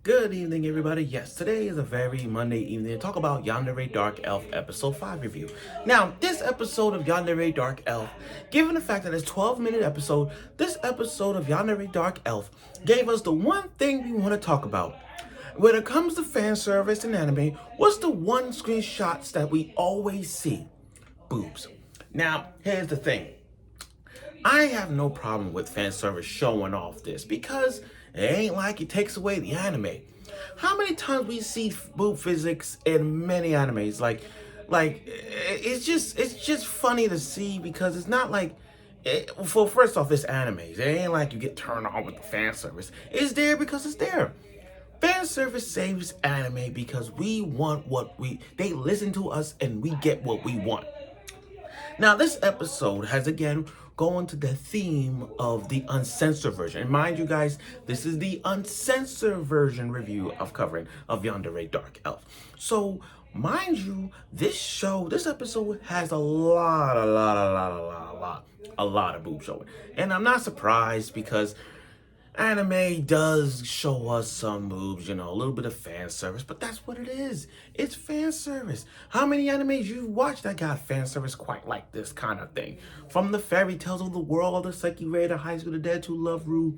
Good evening, everybody. Yes, today is a very Monday evening to talk about Yandere Dark Elf Episode 5 review. Now, this episode of Yandere Dark Elf, given the fact that it's a 12-minute episode, this episode of Yandere Dark Elf gave us the one thing we want to talk about. When it comes to fan service and anime, what's the one screenshots that we always see? Boobs. Now, here's the thing. I have no problem with fan service showing off this because it ain't like it takes away the anime. How many times we see boob physics in many animes? It's just funny to see because it's not like. Well, first off, it's animes. It ain't like you get turned on with the fan service. It's there because it's there. Fan service saves anime because we want they listen to us and we get what we want. Now, this episode has again gone to the theme of the uncensored version. And mind you guys, this is the uncensored version review of covering of Yandere Dark Elf. So, mind you, this episode has a lot of boob showing. And I'm not surprised because anime does show us some boobs, a little bit of fan service, but that's what it is. It's fan service. How many animes you've watched that got fan service quite like this kind of thing? From the fairy tales of the world, the Seki Raider, High School of the Dead to Love Ru,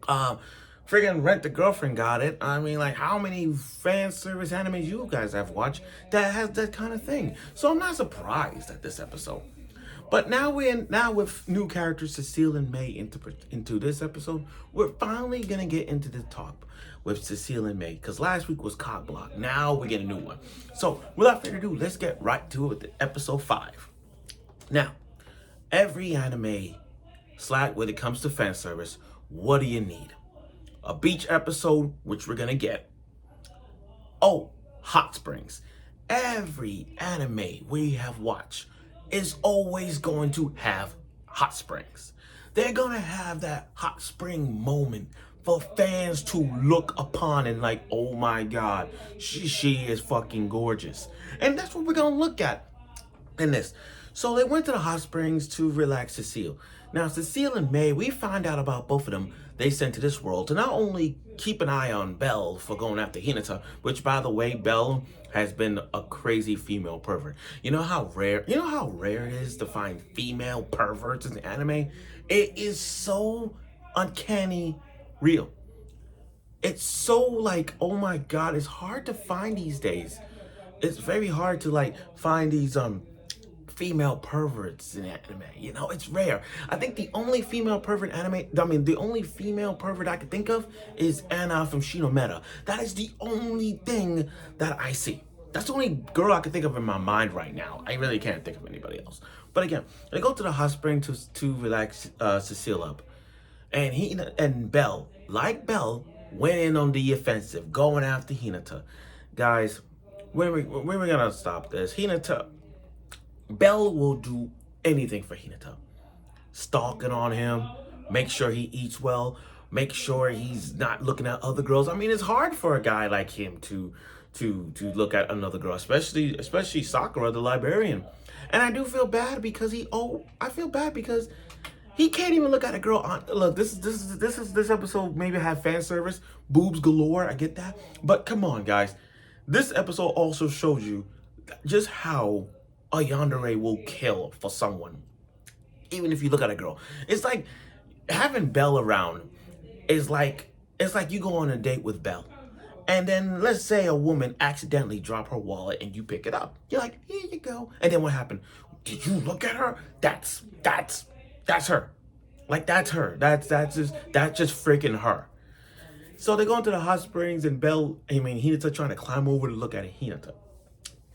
friggin' Rent the Girlfriend got it. I mean, like, how many fan service animes you guys have watched that has that kind of thing? So I'm not surprised at this episode. But now with new characters Cecile and Mei into this episode, we're finally gonna get into the talk with Cecile and Mei because last week was Cock Block. Now we get a new one. So without further ado, let's get right to it with episode 5. Now, every anime when it comes to fan service, what do you need? A beach episode, which we're gonna get. Oh, hot springs. Every anime we have watched is always going to have hot springs. They're gonna have that hot spring moment for fans to look upon and like, oh my god, she is fucking gorgeous. And that's what we're gonna look at in this. So they went to the hot springs to relax Cecile. Now, Cecile and Mei, we find out about both of them they sent to this world to not only keep an eye on Belle for going after Hinata, which, by the way, Belle has been a crazy female pervert. You know how rare it is to find female perverts in the anime? It is so uncanny real. It's so like, oh my god, it's hard to find these days. It's very hard to like find these female perverts in anime. It's rare. I think the only female pervert the only female pervert I can think of is Anna from Shinometa. That is the only thing that I see. That's the only girl I can think of in my mind right now. I really can't think of anybody else. But again, they go to the hot spring to relax Cecile up. And Belle, like Belle, went in on the offensive, going after Hinata. Guys, when we gonna stop this? Belle will do anything for Hinata. Stalking on him, make sure he eats well, make sure he's not looking at other girls. I mean, it's hard for a guy like him to look at another girl, especially Sakura, the librarian. And I do feel bad because he can't even look at a girl. Look, this episode maybe have fan service, boobs galore. I get that, but come on, guys. This episode also shows you just how a yandere will kill for someone, even if you look at a girl. It's like having Belle around is like you go on a date with Belle, and then let's say a woman accidentally drop her wallet and you pick it up. You're like, here you go. And then what happened? Did you look at her? That's her. Like that's her. That's just freaking her. So they go into the hot springs and Hinata trying to climb over to look at Hinata.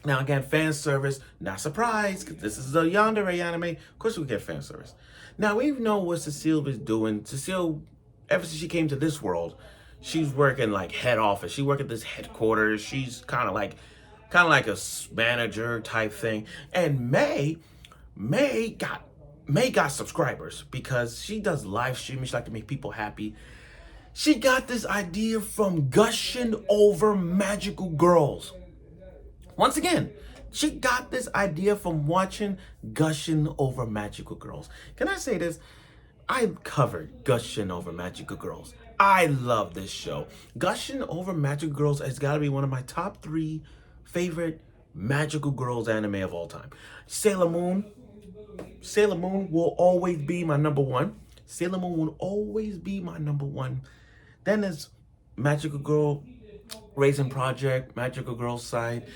Now again, fan service, not surprised, because this is a Yandere anime. Of course we get fan service. Now we know what Cecile is doing. Cecile, ever since she came to this world, she's working like head office. She works at this headquarters. She's kind of like a manager type thing. And Mei got subscribers because she does live streaming. She like to make people happy. She got this idea from gushing over magical girls. Once again, she got this idea from watching Gushing Over Magical Girls. Can I say this? I covered Gushing Over Magical Girls. I love this show. Gushing Over Magical Girls has got to be one of my top 3 favorite magical girls anime of all time. Sailor Moon. Sailor Moon will always be my number 1. Sailor Moon will always be my number 1. Then there's Magical Girl Racing Project, Magical Girl Side.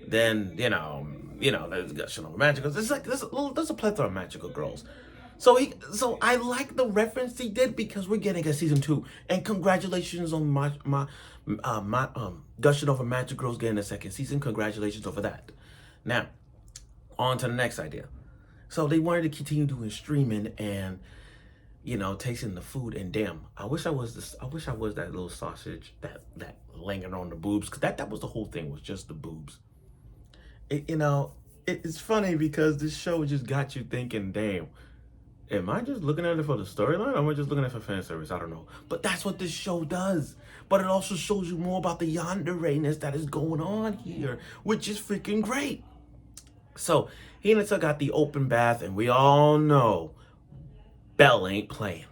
Then there's Gushing Over Magical. It's like there's a plethora of magical girls. So I like the reference he did because we're getting a season 2, and congratulations on my Gushing Over Magic Girls getting a second season. Congratulations over that. Now, on to the next idea. So they wanted to continue doing streaming and tasting the food, and damn, I wish I was that little sausage that lingered on the boobs, because that was the whole thing, was just the boobs. It's funny because this show just got you thinking, damn. Am I just looking at it for the storyline, or am I just looking at it for fan service? I don't know. But that's what this show does. But it also shows you more about the yandere-ness that is going on here, which is freaking great. So, Hinata got the open bath, and we all know Belle ain't playing.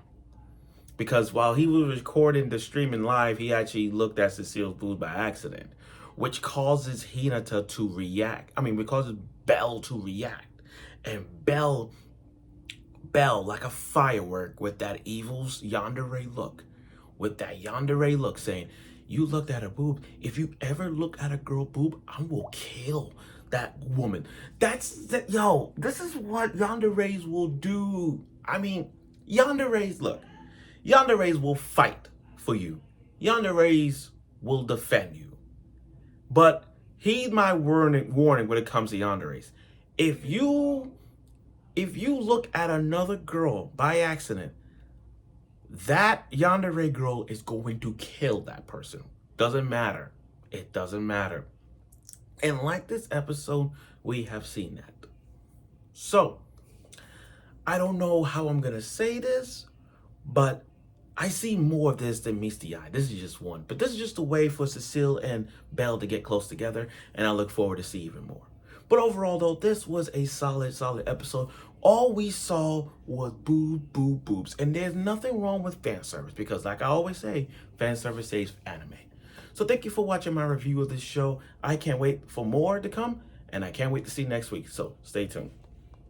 Because while he was recording the streaming live, he actually looked at Cecile's boobs by accident, which causes Hinata to react. It causes Belle to react. And Belle, like a firework, with that evil yandere look. With that yandere look, saying, you looked at a boob. If you ever look at a girl boob, I will kill that woman. This is what yanderes will do. Yanderes will fight for you. Yanderes will defend you. But heed my warning when it comes to yanderes. If you look at another girl by accident, that yandere girl is going to kill that person. Doesn't matter. It doesn't matter. And like this episode, we have seen that. So, I don't know how I'm going to say this, but I see more of this than meets the eye. This is just one. But this is just a way for Cecile and Belle to get close together, and I look forward to see even more. But overall, though, this was a solid episode. All we saw was boobs. And there's nothing wrong with fan service, because like I always say, fan service saves anime. So thank you for watching my review of this show. I can't wait for more to come, and I can't wait to see you next week. So stay tuned.